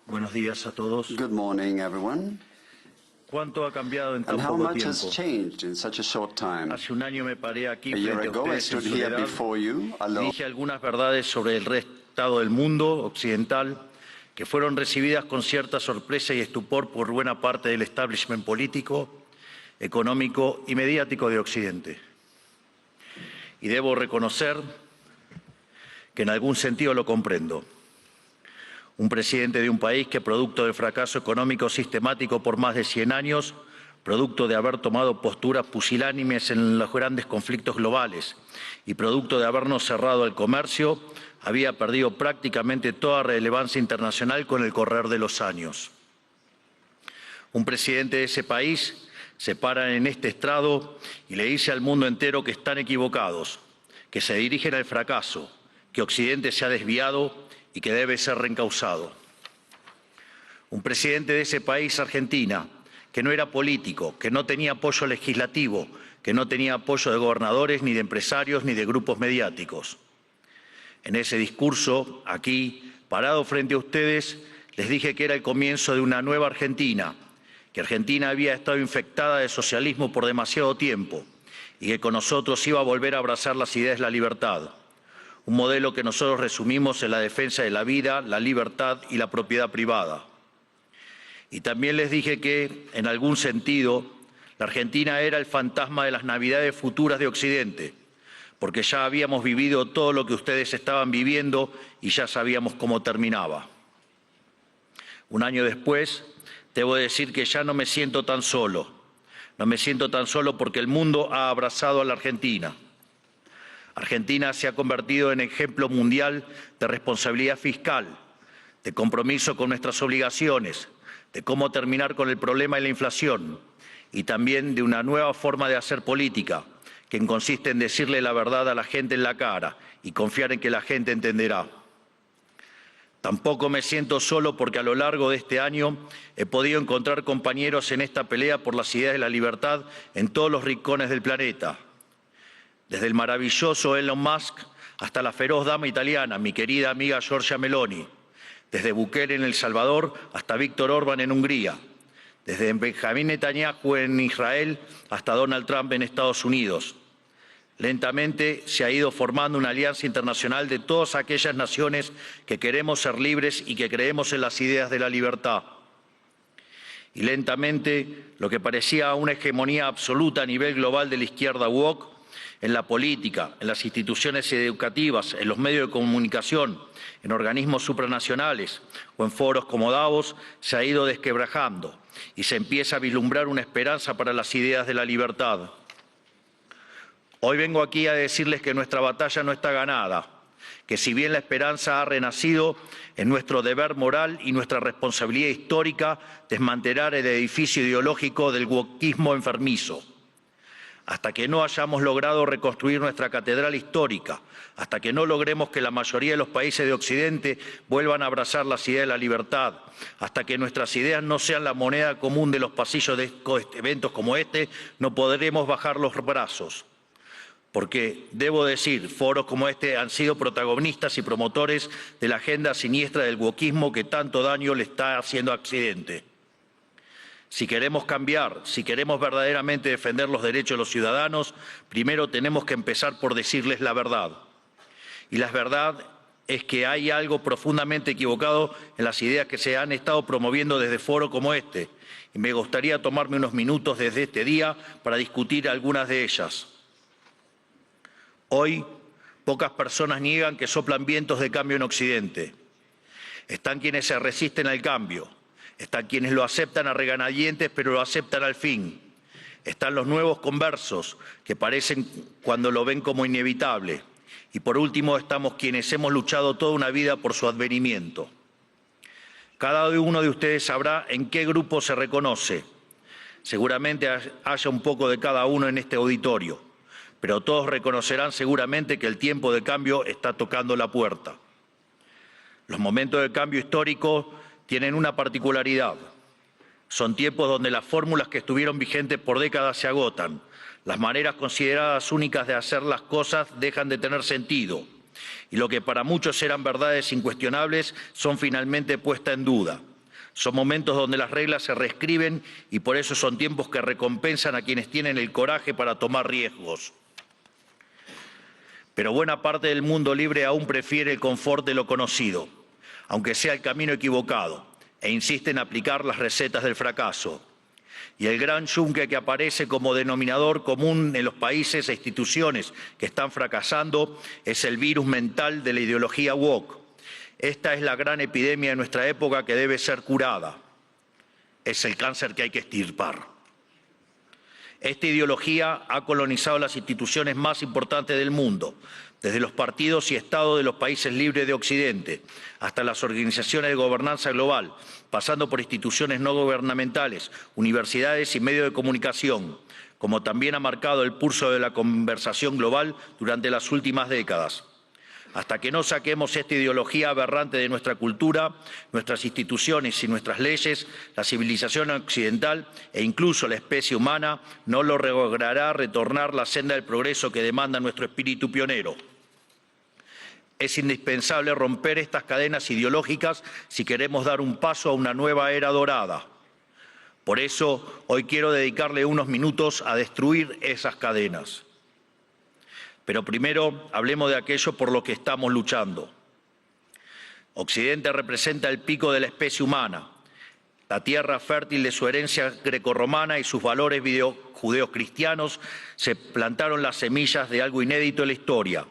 Buenos días a todos. Good morning, everyone. ¿Cuánto ha cambiado en tan And how poco much has tiempo? changed in such a short time? Hace un año me paré aquí A year frente a ago, I ustedes en stood here soledad. before you, alone, Dije algunas verdades sobre el estado del mundo occidental que fueron recibidas con cierta sorpresa y estupor por buena parte del establishment político, económico y mediático de Occidente. Y debo reconocer que en algún sentido lo comprendo. Un presidente de un país que, producto del fracaso económico sistemático por más de 100 años, producto de haber tomado posturas pusilánimes en los grandes conflictos globales y producto de habernos cerrado al comercio, había perdido prácticamente toda relevancia internacional con el correr de los años. Un presidente de ese país se para en este estrado y le dice al mundo entero que están equivocados, que se dirigen al fracaso, que Occidente se ha desviado y que debe ser reencauzado. Un presidente de ese país, Argentina, que no era político, que no tenía apoyo legislativo, que no tenía apoyo de gobernadores, ni de empresarios, ni de grupos mediáticos. En ese discurso, aquí, parado frente a ustedes, les dije que era el comienzo de una nueva Argentina, que Argentina había estado infectada de socialismo por demasiado tiempo y que con nosotros iba a volver a abrazar las ideas de la libertad. Un modelo que nosotros resumimos en la defensa de la vida, la libertad y la propiedad privada. Y también les dije que, en algún sentido, la Argentina era el fantasma de las Navidades futuras de Occidente, porque ya habíamos vivido todo lo que ustedes estaban viviendo y ya sabíamos cómo terminaba. Un año después, debo decir que ya no me siento tan solo. No me siento tan solo porque el mundo ha abrazado a la Argentina. Argentina se ha convertido en ejemplo mundial de responsabilidad fiscal, de compromiso con nuestras obligaciones, de cómo terminar con el problema de la inflación y también de una nueva forma de hacer política, que consiste en decirle la verdad a la gente en la cara y confiar en que la gente entenderá. Tampoco me siento solo porque a lo largo de este año he podido encontrar compañeros en esta pelea por las ideas de la libertad en todos los rincones del planeta. Desde el maravilloso Elon Musk hasta la feroz dama italiana, mi querida amiga Giorgia Meloni. Desde Bukele en El Salvador hasta Víctor Orbán en Hungría. Desde Benjamín Netanyahu en Israel hasta Donald Trump en Estados Unidos. Lentamente se ha ido formando una alianza internacional de todas aquellas naciones que queremos ser libres y que creemos en las ideas de la libertad. Y lentamente lo que parecía una hegemonía absoluta a nivel global de la izquierda woke, en la política, en las instituciones educativas, en los medios de comunicación, en organismos supranacionales o en foros como Davos, se ha ido desquebrajando y se empieza a vislumbrar una esperanza para las ideas de la libertad. Hoy vengo aquí a decirles que nuestra batalla no está ganada, que si bien la esperanza ha renacido, es nuestro deber moral y nuestra responsabilidad histórica desmantelar el edificio ideológico del wokismo enfermizo. Hasta que no hayamos logrado reconstruir nuestra catedral histórica, hasta que no logremos que la mayoría de los países de Occidente vuelvan a abrazar las ideas de la libertad, hasta que nuestras ideas no sean la moneda común de los pasillos de eventos como este, no podremos bajar los brazos. Porque, debo decir, foros como este han sido protagonistas y promotores de la agenda siniestra del wokismo que tanto daño le está haciendo a Occidente. Si queremos cambiar, si queremos verdaderamente defender los derechos de los ciudadanos, primero tenemos que empezar por decirles la verdad. Y la verdad es que hay algo profundamente equivocado en las ideas que se han estado promoviendo desde foros como este. Y me gustaría tomarme unos minutos desde este día para discutir algunas de ellas. Hoy, pocas personas niegan que soplan vientos de cambio en Occidente. Están quienes se resisten al cambio. Están quienes lo aceptan a regañadientes, pero lo aceptan al fin. Están los nuevos conversos, que parecen cuando lo ven como inevitable. Y por último estamos quienes hemos luchado toda una vida por su advenimiento. Cada uno de ustedes sabrá en qué grupo se reconoce. Seguramente haya un poco de cada uno en este auditorio, pero todos reconocerán seguramente que el tiempo de cambio está tocando la puerta. Los momentos de cambio histórico tienen una particularidad. Son tiempos donde las fórmulas que estuvieron vigentes por décadas se agotan. Las maneras consideradas únicas de hacer las cosas dejan de tener sentido. Y lo que para muchos eran verdades incuestionables son finalmente puestas en duda. Son momentos donde las reglas se reescriben y por eso son tiempos que recompensan a quienes tienen el coraje para tomar riesgos. Pero buena parte del mundo libre aún prefiere el confort de lo conocido, aunque sea el camino equivocado, e insiste en aplicar las recetas del fracaso. Y el gran yunque que aparece como denominador común en los países e instituciones que están fracasando es el virus mental de la ideología woke. Esta es la gran epidemia de nuestra época que debe ser curada. Es el cáncer que hay que extirpar. Esta ideología ha colonizado las instituciones más importantes del mundo, desde los partidos y estados de los países libres de Occidente hasta las organizaciones de gobernanza global, pasando por instituciones no gubernamentales, universidades y medios de comunicación, como también ha marcado el pulso de la conversación global durante las últimas décadas. Hasta que no saquemos esta ideología aberrante de nuestra cultura, nuestras instituciones y nuestras leyes, la civilización occidental e incluso la especie humana no logrará retornar la senda del progreso que demanda nuestro espíritu pionero. Es indispensable romper estas cadenas ideológicas si queremos dar un paso a una nueva era dorada. Por eso, hoy quiero dedicarle unos minutos a destruir esas cadenas. Pero primero hablemos de aquello por lo que estamos luchando. Occidente representa el pico de la especie humana, la tierra fértil de su herencia grecorromana y sus valores judeocristianos se plantaron las semillas de algo inédito en la historia.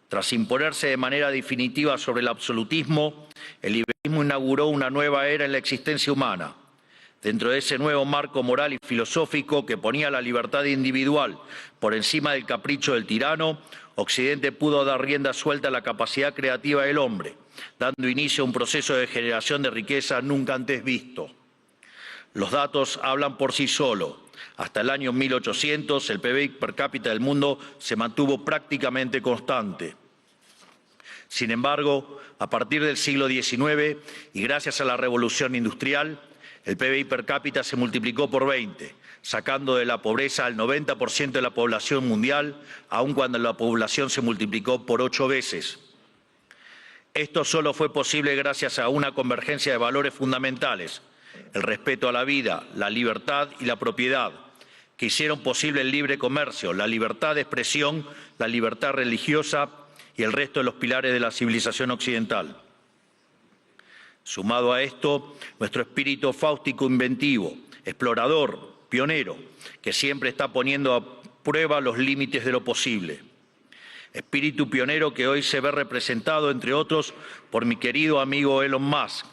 Tras imponerse de manera definitiva sobre el absolutismo, el liberalismo inauguró una nueva era en la existencia humana. Dentro de ese nuevo marco moral y filosófico que ponía la libertad individual por encima del capricho del tirano, Occidente pudo dar rienda suelta a la capacidad creativa del hombre, dando inicio a un proceso de generación de riqueza nunca antes visto. Los datos hablan por sí solos. Hasta el año 1800, el PBI per cápita del mundo se mantuvo prácticamente constante. Sin embargo, a partir del siglo XIX y gracias a la revolución industrial, el PBI per cápita se multiplicó por 20, sacando de la pobreza al 90% de la población mundial, aun cuando la población se multiplicó por 8 veces. Esto solo fue posible gracias a una convergencia de valores fundamentales, el respeto a la vida, la libertad y la propiedad, que hicieron posible el libre comercio, la libertad de expresión, la libertad religiosa y el resto de los pilares de la civilización occidental. Sumado a esto, nuestro espíritu fáustico inventivo, explorador, pionero, que siempre está poniendo a prueba los límites de lo posible. Espíritu pionero que hoy se ve representado, entre otros, por mi querido amigo Elon Musk,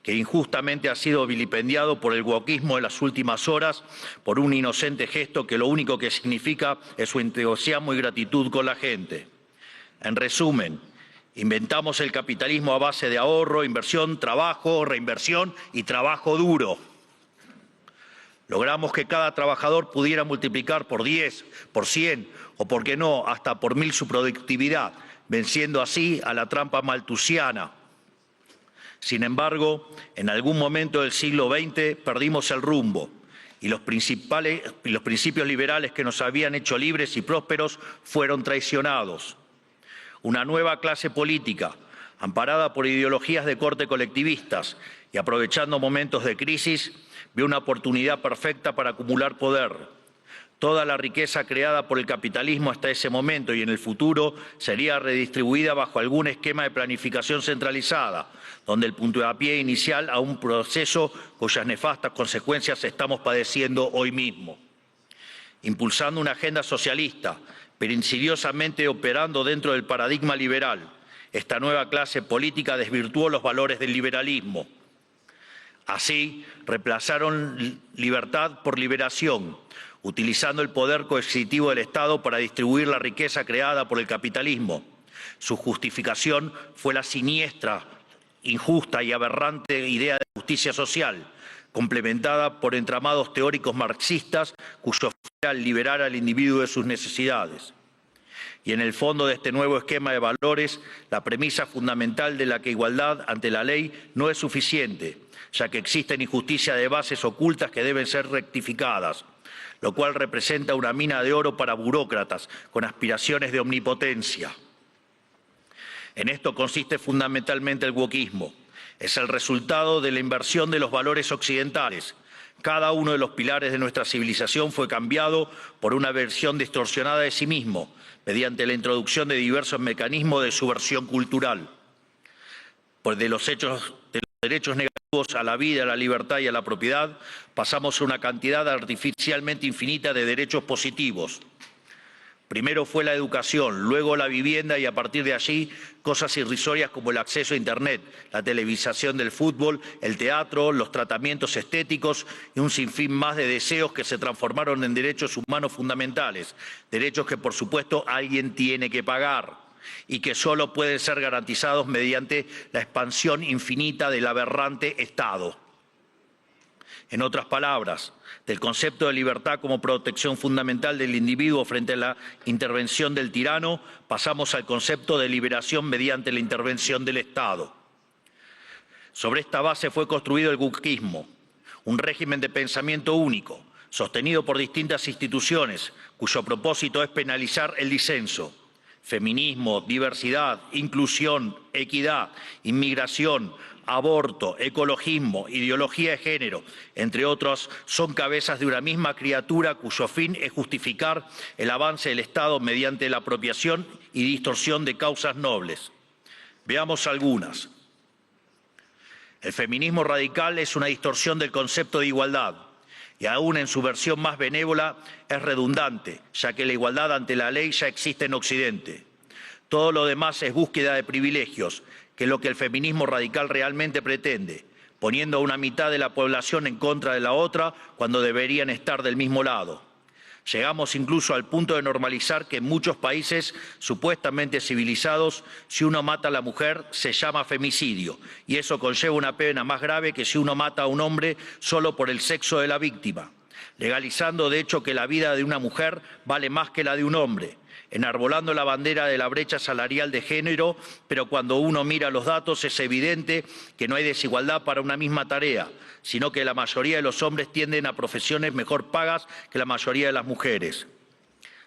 que injustamente ha sido vilipendiado por el wokismo en las últimas horas por un inocente gesto que lo único que significa es su entusiasmo y gratitud con la gente. En resumen, inventamos el capitalismo a base de ahorro, inversión, trabajo, reinversión y trabajo duro. Logramos que cada trabajador pudiera multiplicar por 10, por 100 o, por qué no, hasta por 1000 su productividad, venciendo así a la trampa malthusiana. Sin embargo, en algún momento del siglo XX perdimos el rumbo y los principios liberales que nos habían hecho libres y prósperos fueron traicionados. Una nueva clase política, amparada por ideologías de corte colectivistas y aprovechando momentos de crisis, vio una oportunidad perfecta para acumular poder. Toda la riqueza creada por el capitalismo hasta ese momento y en el futuro sería redistribuida bajo algún esquema de planificación centralizada, donde el puntapié inicial a un proceso cuyas nefastas consecuencias estamos padeciendo hoy mismo. Impulsando una agenda socialista, pero insidiosamente operando dentro del paradigma liberal, esta nueva clase política desvirtuó los valores del liberalismo. Así, reemplazaron libertad por liberación, utilizando el poder coercitivo del Estado para distribuir la riqueza creada por el capitalismo. Su justificación fue la siniestra, injusta y aberrante idea de justicia social, complementada por entramados teóricos marxistas cuyo fin era liberar al individuo de sus necesidades. Y en el fondo de este nuevo esquema de valores, la premisa fundamental de la que igualdad ante la ley no es suficiente, ya que existen injusticias de bases ocultas que deben ser rectificadas, lo cual representa una mina de oro para burócratas con aspiraciones de omnipotencia. En esto consiste fundamentalmente el wokismo, Es el resultado de la inversión de los valores occidentales. Cada uno de los pilares de nuestra civilización fue cambiado por una versión distorsionada de sí mismo, mediante la introducción de diversos mecanismos de subversión cultural. De los derechos negativos a la vida, a la libertad y a la propiedad, pasamos a una cantidad artificialmente infinita de derechos positivos. Primero fue la educación, luego la vivienda y a partir de allí cosas irrisorias como el acceso a Internet, la televisación del fútbol, el teatro, los tratamientos estéticos y un sinfín más de deseos que se transformaron en derechos humanos fundamentales, derechos que por supuesto alguien tiene que pagar y que solo pueden ser garantizados mediante la expansión infinita del aberrante Estado. En otras palabras, del concepto de libertad como protección fundamental del individuo frente a la intervención del tirano, pasamos al concepto de liberación mediante la intervención del Estado. Sobre esta base fue construido el wokismo, un régimen de pensamiento único, sostenido por distintas instituciones, cuyo propósito es penalizar el disenso. Feminismo, diversidad, inclusión, equidad, inmigración, aborto, ecologismo, ideología de género, entre otros, son cabezas de una misma criatura cuyo fin es justificar el avance del Estado mediante la apropiación y distorsión de causas nobles. Veamos algunas. El feminismo radical es una distorsión del concepto de igualdad y aún en su versión más benévola es redundante, ya que la igualdad ante la ley ya existe en Occidente. Todo lo demás es búsqueda de privilegios, que es lo que el feminismo radical realmente pretende, poniendo a una mitad de la población en contra de la otra cuando deberían estar del mismo lado. Llegamos incluso al punto de normalizar que en muchos países supuestamente civilizados, si uno mata a la mujer se llama femicidio, y eso conlleva una pena más grave que si uno mata a un hombre solo por el sexo de la víctima, legalizando de hecho que la vida de una mujer vale más que la de un hombre, enarbolando la bandera de la brecha salarial de género, pero cuando uno mira los datos es evidente que no hay desigualdad para una misma tarea, sino que la mayoría de los hombres tienden a profesiones mejor pagas que la mayoría de las mujeres.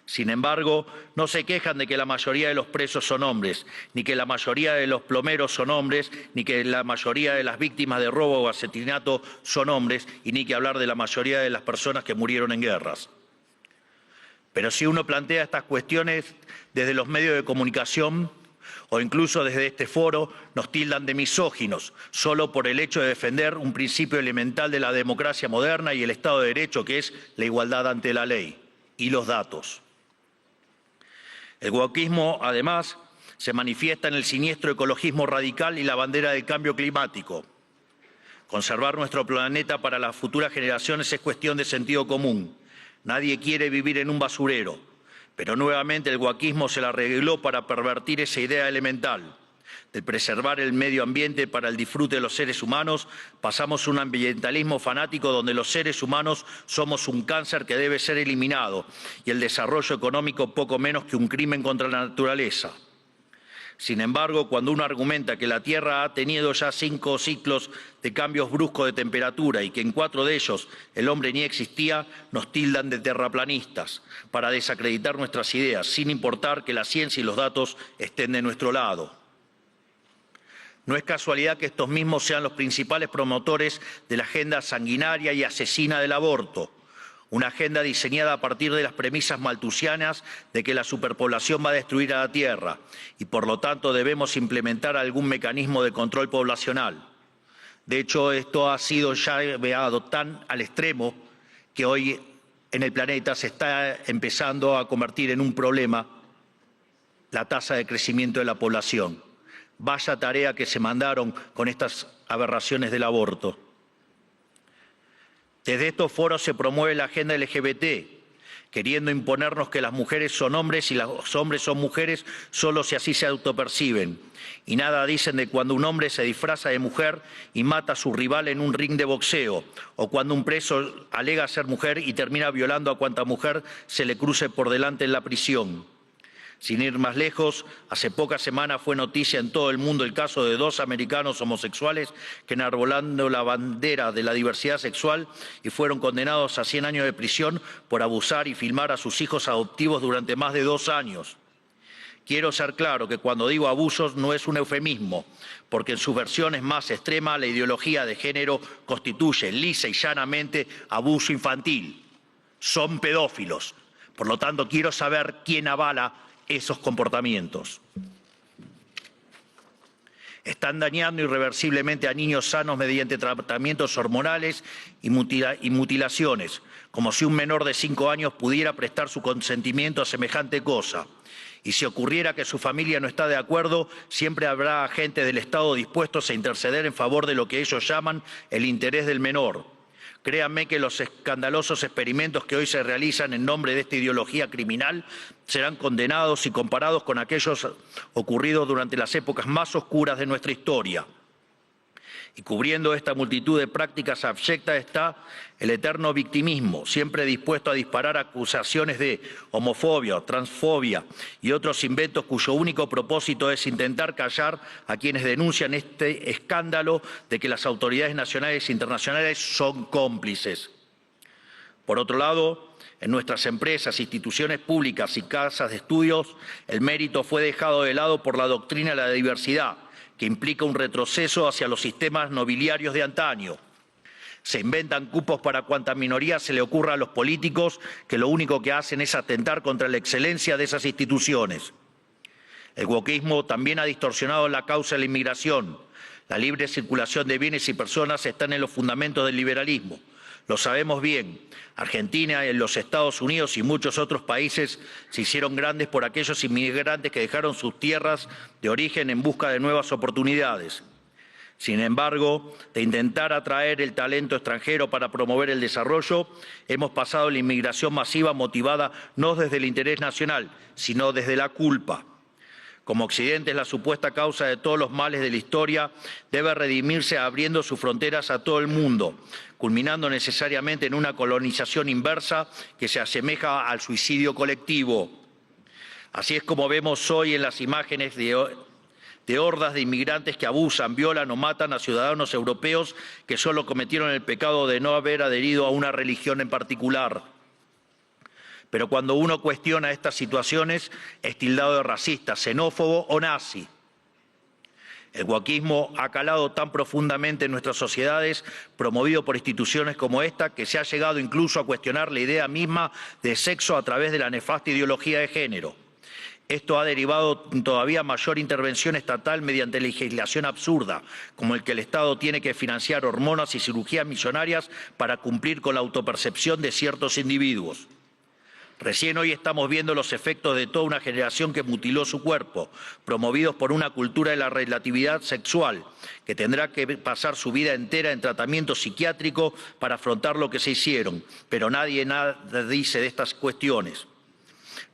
Sin embargo, no se quejan de que la mayoría de los presos son hombres, ni que la mayoría de los plomeros son hombres, ni que la mayoría de las víctimas de robo o asesinato son hombres, y ni que hablar de la mayoría de las personas que murieron en guerras. Pero si uno plantea estas cuestiones desde los medios de comunicación o incluso desde este foro, nos tildan de misóginos, solo por el hecho de defender un principio elemental de la democracia moderna y el Estado de Derecho, que es la igualdad ante la ley y los datos. El wokismo, además, se manifiesta en el siniestro ecologismo radical y la bandera del cambio climático. Conservar nuestro planeta para las futuras generaciones es cuestión de sentido común. Nadie quiere vivir en un basurero, pero nuevamente el wokismo se la arregló para pervertir esa idea elemental. De preservar el medio ambiente para el disfrute de los seres humanos, pasamos a un ambientalismo fanático donde los seres humanos somos un cáncer que debe ser eliminado y el desarrollo económico poco menos que un crimen contra la naturaleza. Sin embargo, cuando uno argumenta que la Tierra ha tenido ya 5 ciclos de cambios bruscos de temperatura y que en 4 de ellos el hombre ni existía, nos tildan de terraplanistas para desacreditar nuestras ideas, sin importar que la ciencia y los datos estén de nuestro lado. No es casualidad que estos mismos sean los principales promotores de la agenda sanguinaria y asesina del aborto. Una agenda diseñada a partir de las premisas malthusianas de que la superpoblación va a destruir a la Tierra y, por lo tanto, debemos implementar algún mecanismo de control poblacional. De hecho, esto ha sido ya llevado tan al extremo que hoy en el planeta se está empezando a convertir en un problema la tasa de crecimiento de la población. Vaya tarea que se mandaron con estas aberraciones del aborto. Desde estos foros se promueve la agenda LGBT, queriendo imponernos que las mujeres son hombres y los hombres son mujeres solo si así se autoperciben. Y nada dicen de cuando un hombre se disfraza de mujer y mata a su rival en un ring de boxeo, o cuando un preso alega ser mujer y termina violando a cuanta mujer se le cruce por delante en la prisión. Sin ir más lejos, hace pocas semanas fue noticia en todo el mundo el caso de 2 americanos homosexuales que enarbolando la bandera de la diversidad sexual y fueron condenados a 100 años de prisión por abusar y filmar a sus hijos adoptivos durante más de 2 años. Quiero ser claro que cuando digo abusos no es un eufemismo, porque en sus versiones más extremas la ideología de género constituye lisa y llanamente abuso infantil. Son pedófilos. Por lo tanto, quiero saber quién avala esos comportamientos. Están dañando irreversiblemente a niños sanos mediante tratamientos hormonales y mutilaciones, como si un menor de 5 años pudiera prestar su consentimiento a semejante cosa. Y si ocurriera que su familia no está de acuerdo, siempre habrá agentes del Estado dispuestos a interceder en favor de lo que ellos llaman el interés del menor. Créanme que los escandalosos experimentos que hoy se realizan en nombre de esta ideología criminal serán condenados y comparados con aquellos ocurridos durante las épocas más oscuras de nuestra historia. Y cubriendo esta multitud de prácticas abyectas está el eterno victimismo, siempre dispuesto a disparar acusaciones de homofobia, transfobia y otros inventos cuyo único propósito es intentar callar a quienes denuncian este escándalo de que las autoridades nacionales e internacionales son cómplices. Por otro lado, en nuestras empresas, instituciones públicas y casas de estudios, el mérito fue dejado de lado por la doctrina de la diversidad, que implica un retroceso hacia los sistemas nobiliarios de antaño. Se inventan cupos para cuanta minoría se le ocurra a los políticos, que lo único que hacen es atentar contra la excelencia de esas instituciones. El wokismo también ha distorsionado la causa de la inmigración. La libre circulación de bienes y personas están en los fundamentos del liberalismo. Lo sabemos bien. Argentina, los Estados Unidos y muchos otros países se hicieron grandes por aquellos inmigrantes que dejaron sus tierras de origen en busca de nuevas oportunidades. Sin embargo, de intentar atraer el talento extranjero para promover el desarrollo, hemos pasado a la inmigración masiva motivada no desde el interés nacional, sino desde la culpa. Como Occidente es la supuesta causa de todos los males de la historia, debe redimirse abriendo sus fronteras a todo el mundo, culminando necesariamente en una colonización inversa que se asemeja al suicidio colectivo. Así es como vemos hoy en las imágenes de hordas de inmigrantes que abusan, violan o matan a ciudadanos europeos que solo cometieron el pecado de no haber adherido a una religión en particular. Pero cuando uno cuestiona estas situaciones, es tildado de racista, xenófobo o nazi. El wokismo ha calado tan profundamente en nuestras sociedades, promovido por instituciones como esta, que se ha llegado incluso a cuestionar la idea misma de sexo a través de la nefasta ideología de género. Esto ha derivado en todavía mayor intervención estatal mediante legislación absurda, como el que el Estado tiene que financiar hormonas y cirugías millonarias para cumplir con la autopercepción de ciertos individuos. Recién hoy estamos viendo los efectos de toda una generación que mutiló su cuerpo, promovidos por una cultura de la relatividad sexual, que tendrá que pasar su vida entera en tratamiento psiquiátrico para afrontar lo que se hicieron, pero nadie nada dice de estas cuestiones.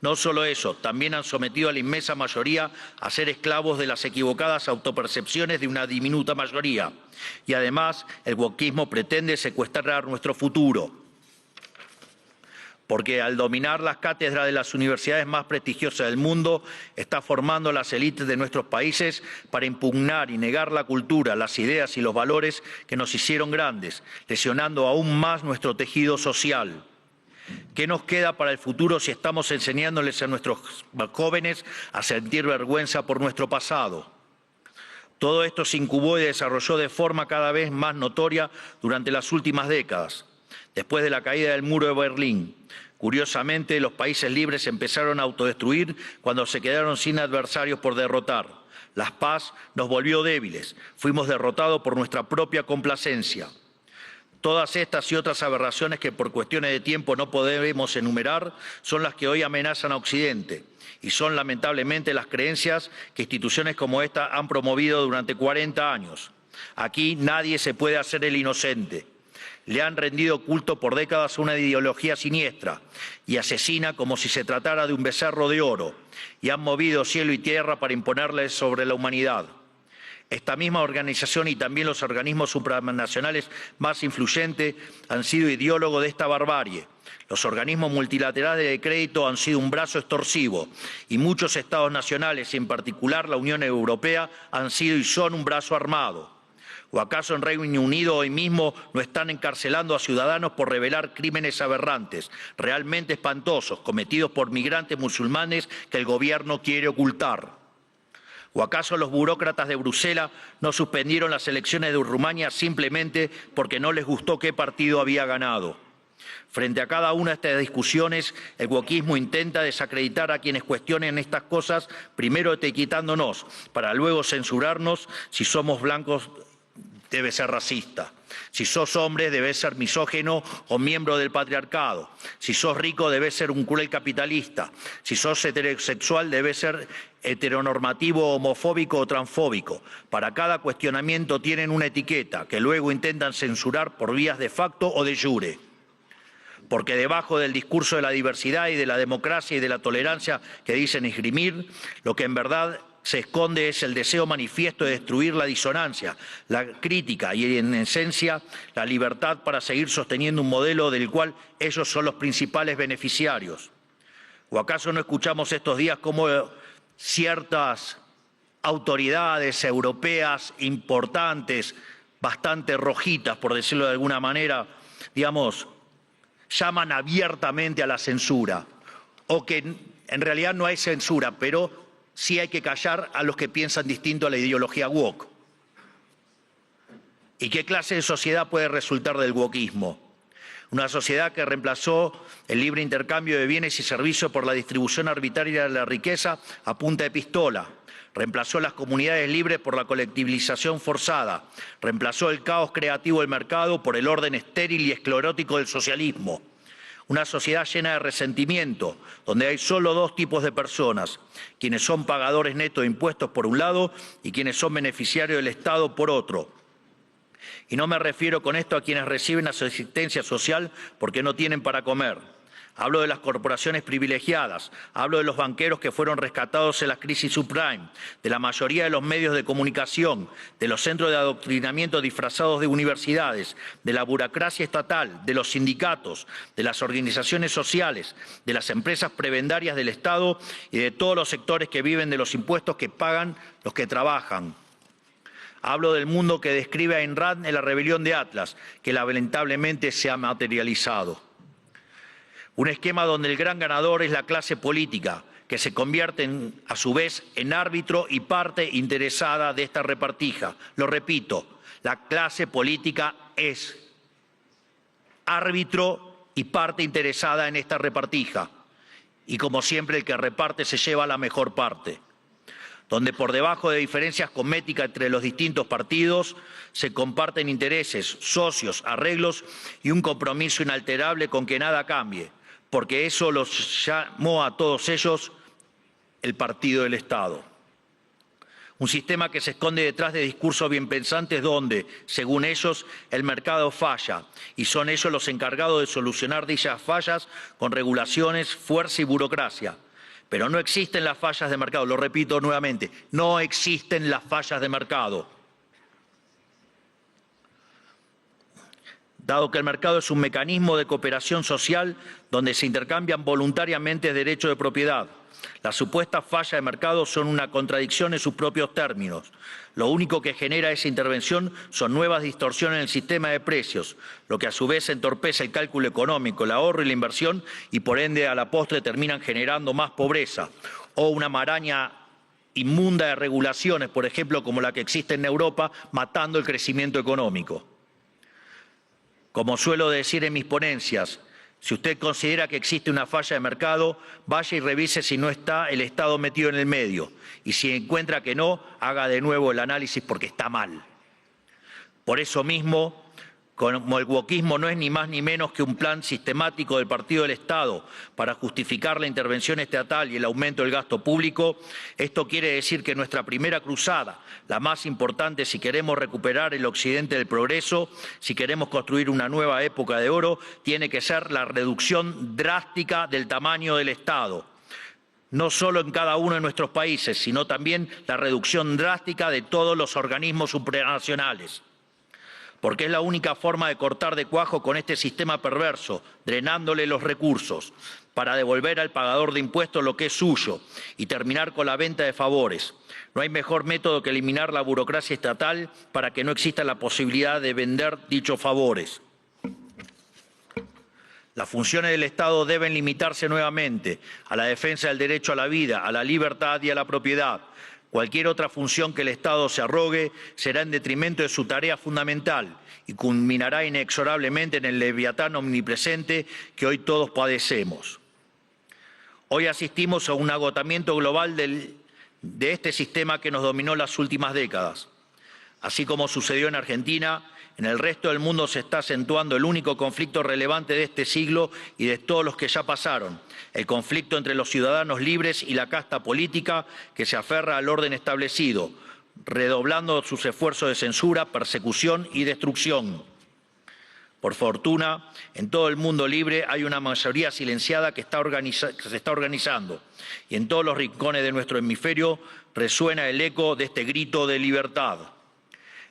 No solo eso, también han sometido a la inmensa mayoría a ser esclavos de las equivocadas autopercepciones de una diminuta mayoría. Y además, el wokismo pretende secuestrar nuestro futuro, porque al dominar las cátedras de las universidades más prestigiosas del mundo, está formando las élites de nuestros países para impugnar y negar la cultura, las ideas y los valores que nos hicieron grandes, lesionando aún más nuestro tejido social. ¿Qué nos queda para el futuro si estamos enseñándoles a nuestros jóvenes a sentir vergüenza por nuestro pasado? Todo esto se incubó y desarrolló de forma cada vez más notoria durante las últimas décadas. Después de la caída del muro de Berlín, curiosamente, los países libres empezaron a autodestruir cuando se quedaron sin adversarios por derrotar. La paz nos volvió débiles, fuimos derrotados por nuestra propia complacencia. Todas estas y otras aberraciones que por cuestiones de tiempo no podemos enumerar son las que hoy amenazan a Occidente y son lamentablemente las creencias que instituciones como esta han promovido durante 40 años. Aquí nadie se puede hacer el inocente. Le han rendido culto por décadas a una ideología siniestra y asesina como si se tratara de un becerro de oro, y han movido cielo y tierra para imponerle sobre la humanidad. Esta misma organización y también los organismos supranacionales más influyentes han sido ideólogos de esta barbarie. Los organismos multilaterales de crédito han sido un brazo extorsivo y muchos estados nacionales, y en particular la Unión Europea, han sido y son un brazo armado. ¿O acaso en Reino Unido hoy mismo no están encarcelando a ciudadanos por revelar crímenes aberrantes, realmente espantosos, cometidos por migrantes musulmanes que el gobierno quiere ocultar? ¿O acaso los burócratas de Bruselas no suspendieron las elecciones de Rumania simplemente porque no les gustó qué partido había ganado? Frente a cada una de estas discusiones, el wokismo intenta desacreditar a quienes cuestionen estas cosas, primero etiquetándonos, para luego censurarnos. Si somos blancos, debe ser racista. Si sos hombre, debes ser misógino o miembro del patriarcado. Si sos rico, debes ser un cruel capitalista. Si sos heterosexual, debes ser heteronormativo, homofóbico o transfóbico. Para cada cuestionamiento tienen una etiqueta que luego intentan censurar por vías de facto o de jure. Porque debajo del discurso de la diversidad y de la democracia y de la tolerancia que dicen esgrimir, lo que en verdad se esconde es el deseo manifiesto de destruir la disonancia, la crítica y, en esencia, la libertad para seguir sosteniendo un modelo del cual ellos son los principales beneficiarios. ¿O acaso no escuchamos estos días cómo ciertas autoridades europeas importantes, bastante rojitas, por decirlo de alguna manera, llaman abiertamente a la censura? O que en realidad no hay censura, pero sí hay que callar a los que piensan distinto a la ideología woke. ¿Y qué clase de sociedad puede resultar del wokismo? Una sociedad que reemplazó el libre intercambio de bienes y servicios por la distribución arbitraria de la riqueza a punta de pistola. Reemplazó las comunidades libres por la colectivización forzada. Reemplazó el caos creativo del mercado por el orden estéril y esclerótico del socialismo. Una sociedad llena de resentimiento, donde hay solo dos tipos de personas: quienes son pagadores netos de impuestos por un lado y quienes son beneficiarios del Estado por otro. Y no me refiero con esto a quienes reciben asistencia social porque no tienen para comer. Hablo de las corporaciones privilegiadas, hablo de los banqueros que fueron rescatados en la crisis subprime, de la mayoría de los medios de comunicación, de los centros de adoctrinamiento disfrazados de universidades, de la burocracia estatal, de los sindicatos, de las organizaciones sociales, de las empresas prebendarias del Estado y de todos los sectores que viven de los impuestos que pagan los que trabajan. Hablo del mundo que describe Ayn Rand en La rebelión de Atlas, que lamentablemente se ha materializado. Un esquema donde el gran ganador es la clase política, que se convierte a su vez en árbitro y parte interesada de esta repartija. Lo repito, la clase política es árbitro y parte interesada en esta repartija. Y como siempre, el que reparte se lleva la mejor parte. Donde por debajo de diferencias cosméticas entre los distintos partidos se comparten intereses, socios, arreglos y un compromiso inalterable con que nada cambie, porque eso los llamó a todos ellos el partido del Estado. Un sistema que se esconde detrás de discursos bien pensantes donde, según ellos, el mercado falla y son ellos los encargados de solucionar dichas fallas con regulaciones, fuerza y burocracia. Pero no existen las fallas de mercado, lo repito nuevamente, no existen las fallas de mercado. Dado que el mercado es un mecanismo de cooperación social donde se intercambian voluntariamente derechos de propiedad, las supuestas fallas de mercado son una contradicción en sus propios términos. Lo único que genera esa intervención son nuevas distorsiones en el sistema de precios, lo que a su vez entorpece el cálculo económico, el ahorro y la inversión y por ende a la postre terminan generando más pobreza o una maraña inmunda de regulaciones, por ejemplo, como la que existe en Europa, matando el crecimiento económico. Como suelo decir en mis ponencias, si usted considera que existe una falla de mercado, vaya y revise si no está el Estado metido en el medio. Y si encuentra que no, haga de nuevo el análisis porque está mal. Por eso mismo, como el wokismo no es ni más ni menos que un plan sistemático del Partido del Estado para justificar la intervención estatal y el aumento del gasto público, esto quiere decir que nuestra primera cruzada, la más importante si queremos recuperar el occidente del progreso, si queremos construir una nueva época de oro, tiene que ser la reducción drástica del tamaño del Estado. No solo en cada uno de nuestros países, sino también la reducción drástica de todos los organismos supranacionales. porque es la única forma de cortar de cuajo con este sistema perverso, drenándole los recursos, para devolver al pagador de impuestos lo que es suyo y terminar con la venta de favores. No hay mejor método que eliminar la burocracia estatal para que no exista la posibilidad de vender dichos favores. Las funciones del Estado deben limitarse nuevamente a la defensa del derecho a la vida, a la libertad y a la propiedad. Cualquier otra función que el Estado se arrogue será en detrimento de su tarea fundamental y culminará inexorablemente en el leviatán omnipresente que hoy todos padecemos. Hoy asistimos a un agotamiento global de este sistema que nos dominó las últimas décadas. Así como sucedió en Argentina, en el resto del mundo se está acentuando el único conflicto relevante de este siglo y de todos los que ya pasaron, el conflicto entre los ciudadanos libres y la casta política que se aferra al orden establecido, redoblando sus esfuerzos de censura, persecución y destrucción. Por fortuna, en todo el mundo libre hay una mayoría silenciada que se está organizando y en todos los rincones de nuestro hemisferio resuena el eco de este grito de libertad.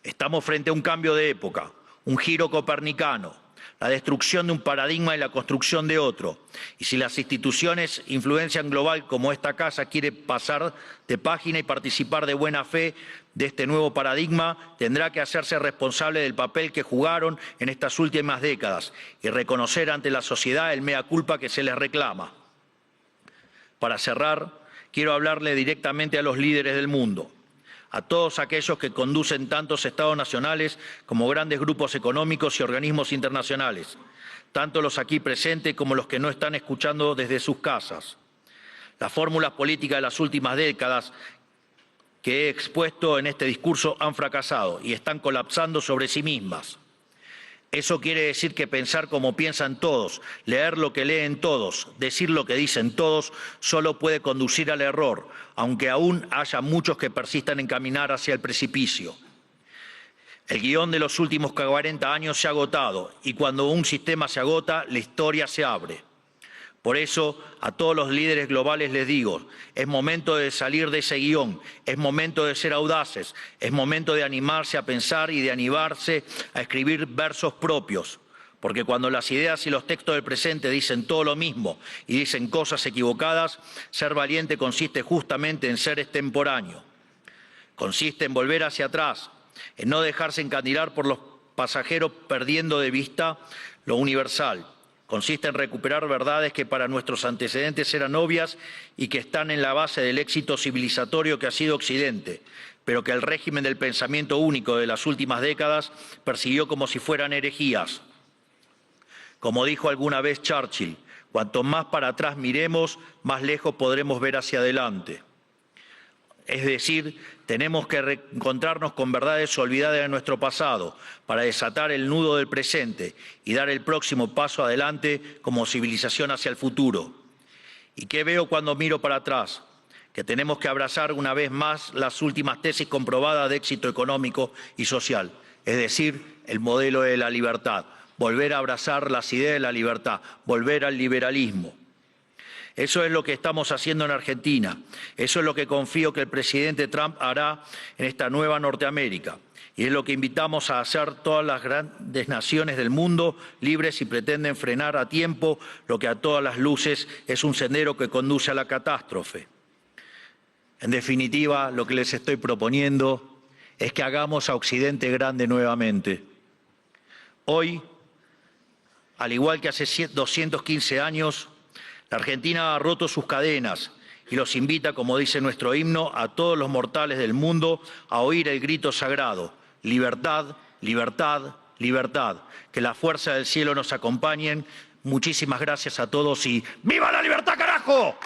Estamos frente a un cambio de época, un giro copernicano, la destrucción de un paradigma y la construcción de otro. Y si las instituciones influencian global como esta casa quiere pasar de página y participar de buena fe de este nuevo paradigma, tendrá que hacerse responsable del papel que jugaron en estas últimas décadas y reconocer ante la sociedad el mea culpa que se les reclama. Para cerrar, quiero hablarle directamente a los líderes del mundo, a todos aquellos que conducen tantos estados nacionales como grandes grupos económicos y organismos internacionales, tanto los aquí presentes como los que no están escuchando desde sus casas. Las fórmulas políticas de las últimas décadas que he expuesto en este discurso han fracasado y están colapsando sobre sí mismas. Eso quiere decir que pensar como piensan todos, leer lo que leen todos, decir lo que dicen todos, solo puede conducir al error, aunque aún haya muchos que persistan en caminar hacia el precipicio. El guión de los últimos 40 años se ha agotado y cuando un sistema se agota, la historia se abre. Por eso, a todos los líderes globales les digo, es momento de salir de ese guión, es momento de ser audaces, es momento de animarse a pensar y de animarse a escribir versos propios, porque cuando las ideas y los textos del presente dicen todo lo mismo y dicen cosas equivocadas, ser valiente consiste justamente en ser extemporáneo, consiste en volver hacia atrás, en no dejarse encandilar por los pasajeros perdiendo de vista lo universal. Consiste en recuperar verdades que para nuestros antecedentes eran obvias y que están en la base del éxito civilizatorio que ha sido Occidente, pero que el régimen del pensamiento único de las últimas décadas persiguió como si fueran herejías. Como dijo alguna vez Churchill, cuanto más para atrás miremos, más lejos podremos ver hacia adelante. Es decir, tenemos que reencontrarnos con verdades olvidadas de nuestro pasado para desatar el nudo del presente y dar el próximo paso adelante como civilización hacia el futuro. ¿Y qué veo cuando miro para atrás? Que tenemos que abrazar una vez más las últimas tesis comprobadas de éxito económico y social, es decir, el modelo de la libertad, volver a abrazar las ideas de la libertad, volver al liberalismo. Eso es lo que estamos haciendo en Argentina. Eso es lo que confío que el presidente Trump hará en esta nueva Norteamérica. Y es lo que invitamos a hacer todas las grandes naciones del mundo libres si pretenden frenar a tiempo lo que a todas las luces es un sendero que conduce a la catástrofe. En definitiva, lo que les estoy proponiendo es que hagamos a Occidente grande nuevamente. Hoy, al igual que hace 215 años, la Argentina ha roto sus cadenas y los invita, como dice nuestro himno, a todos los mortales del mundo a oír el grito sagrado: libertad, libertad, libertad. Que la fuerza del cielo nos acompañen. Muchísimas gracias a todos y ¡viva la libertad, carajo!